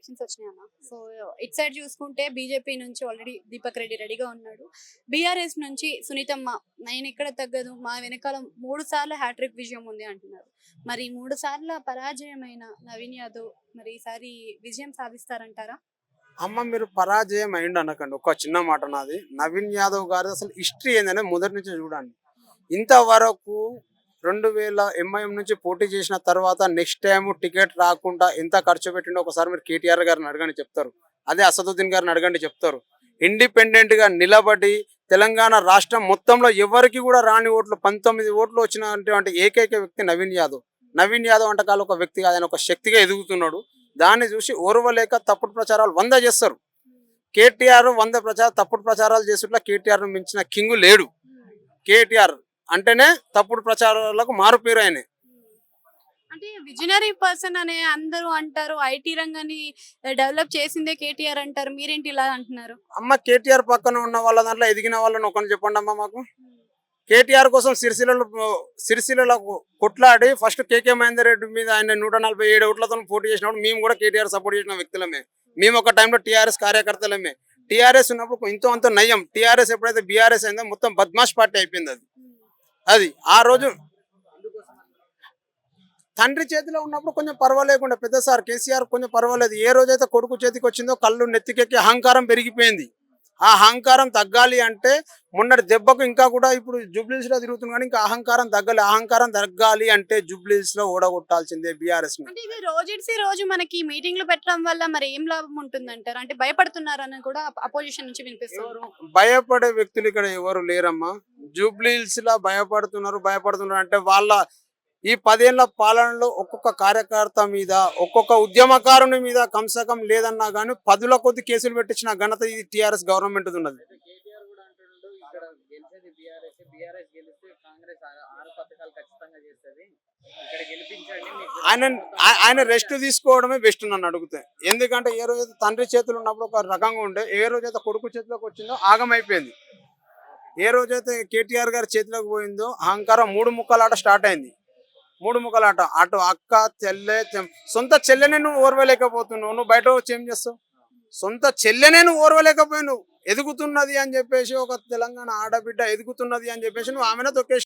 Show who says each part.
Speaker 1: Elections వచ్చినాయన్న. So ఇటు side చూసుకుంటే BJP నుంచి ఆల్రెడీ దీపక్ రెడ్డి రెడీగా ఉన్నాడు. బీఆర్ఎస్ నుంచి సునీతమ్మ నేను ఇక్కడ తగ్గదు మా వెనకాల 3 సార్లు హ్యాట్రిక్ విజయం ఉంది అంటున్నారు. మరి 3 సార్ల పరాజయమైన నవీన్ యాదవ్ మరి ఈసారి విజయం సాధిస్తారంటారా?
Speaker 2: అమ్మ మీరు పరాజయం అయిండు అనకండి. ఒక చిన్న మాట నాది. నవీన్ యాదవ్ గారు అసలు హిస్టరీ ఏందనే మొదటి నుంచి చూడండి. ఇంతవరకు 2000 ఎంఐఎం నుంచి పోటీ చేసిన తర్వాత నెక్స్ట్ టైం టికెట్ రాకుండా ఎంత ఖర్చు పెట్టిండో ఒకసారి మీరు కేటీఆర్ గారిని అడగండి చెప్తారు. అదే అసదుద్దీన్ గారిని అడగండి చెప్తారు. ఇండిపెండెంట్ గా నిలబడి తెలంగాణ రాష్ట్రం మొత్తంలో ఎవరికి కూడా రాని ఓట్లు 19 ఓట్లు వచ్చినటువంటి ఏకైక వ్యక్తి నవీన్ యాదవ్. నవీన్ యాదవ్ అంటే కాదు ఒక వ్యక్తి కాదు, ఆయన ఒక శక్తిగా ఎదుగుతున్నాడు. దాన్ని చూసి ఓర్వలేక తప్పుడు ప్రచారాలు 100 చేస్తారు. కేటీఆర్ 100 తప్పుడు ప్రచారాలు చేసేట్లా కేటీఆర్ మించిన కింగ్ లేడు. కేటీఆర్ అంటేనే తప్పుడు ప్రచారాలకు మారు పేరు ఆయన.
Speaker 1: అంటే విజనరీ పర్సన్ అనే అందరూ అంటారు. ఐటీ రంగాన్ని డెవలప్ చేసిందే కేటీఆర్ అంటారు. మీరేంటి ఇలా అంటున్నారు?
Speaker 2: అమ్మ కేటీఆర్ పక్కన ఉన్న వాళ్ళ దాంట్లో ఎదిగిన వాళ్ళని ఒకరిని చెప్పండి అమ్మ మాకు. కేటీఆర్ కోసం సిరిసిల్లలో కొట్లాడి ఫస్ట్ కేకే మహేందర్ రెడ్డి మీద ఆయన 147 ఓట్లతో పోటీ చేసినప్పుడు మేము కూడా కేటీఆర్ సపోర్ట్ చేసిన వ్యక్తులమే. మేము ఒక టైంలో టీఆర్ఎస్ కార్యకర్తలమే. టీఆర్ఎస్ ఉన్నప్పుడు ఇంతో అంత నయం. టీఆర్ఎస్ ఎప్పుడైతే బీఆర్ఎస్ అయిందో మొత్తం బద్మాష్ పార్టీ అయిపోయింది. అది ఆ రోజు తండ్రి చేతిలో ఉన్నప్పుడు కొంచెం పర్వాలేకుండా పెద్ద సార్ కేసీఆర్ కొంచెం పర్వాలేదు. ఏ రోజైతే కొడుకు చేతికి వచ్చిందో కళ్ళు నెత్తికెక్కి అహంకారం పెరిగిపోయింది. ఆ అహంకారం తగ్గాలి అంటే మొన్నటి దెబ్బకు ఇంకా కూడా ఇప్పుడు జూబ్లీస్ లో తిరుగుతుంది కానీ ఇంకా అహంకారం తగ్గాలి. అహంకారం తగ్గాలి అంటే జూబ్లీస్ లో ఓడగొట్టాల్సిందే బీఆర్ఎస్.
Speaker 1: అంటే ఇది రోజు రోజు మనకి మీటింగ్లు పెట్టడం వల్ల మరి ఏం లాభం ఉంటుందంటారు? అంటే భయపడుతున్నారని కూడా అపోజిషన్ నుంచి వినిపిస్తారు.
Speaker 2: భయపడే వ్యక్తులు ఇక్కడ ఎవరు లేరమ్మా. జూబ్లీస్ లా భయపడుతున్నారు అంటే వాళ్ళ ఈ 10 ఏళ్ల పాలనలో ఒక్కొక్క కార్యకర్త మీద ఒక్కొక్క ఉద్యమకారుని మీద కంసకం లేదన్నా కానీ 10ల కొద్ది కేసులు పెట్టించిన ఘనత ఈ టీఆర్ఎస్ గవర్నమెంట్ ఉన్నది. ఆయన రెస్ట్ తీసుకోవడమే బెస్ట్ నన్ను అడిగితే. ఎందుకంటే ఏ రోజైతే తండ్రి చేతులు ఉన్నప్పుడు ఒక రకంగా ఉండే, ఏ రోజైతే కొడుకు చేతిలోకి వచ్చిందో ఆగమైపోయింది. ఏ రోజైతే కేటీఆర్ గారి చేతిలోకి పోయిందో అహంకారం 3 ముక్కలాట స్టార్ట్ అయింది. 3 ముక్కలాట. అటు అక్క చెల్లె సొంత చెల్లెనే నువ్వు ఓర్వలేకపోతున్నావు. నువ్వు బయట వచ్చి ఏం చేస్తావు? సొంత చెల్లెనే నువ్వు ఓర్వలేకపోయావు. ఎదుగుతున్నది అని చెప్పేసి ఒక తెలంగాణ ఆడబిడ్డ ఎదుగుతున్నది అని చెప్పేసి నువ్వు ఆమెనే తొక్కేసి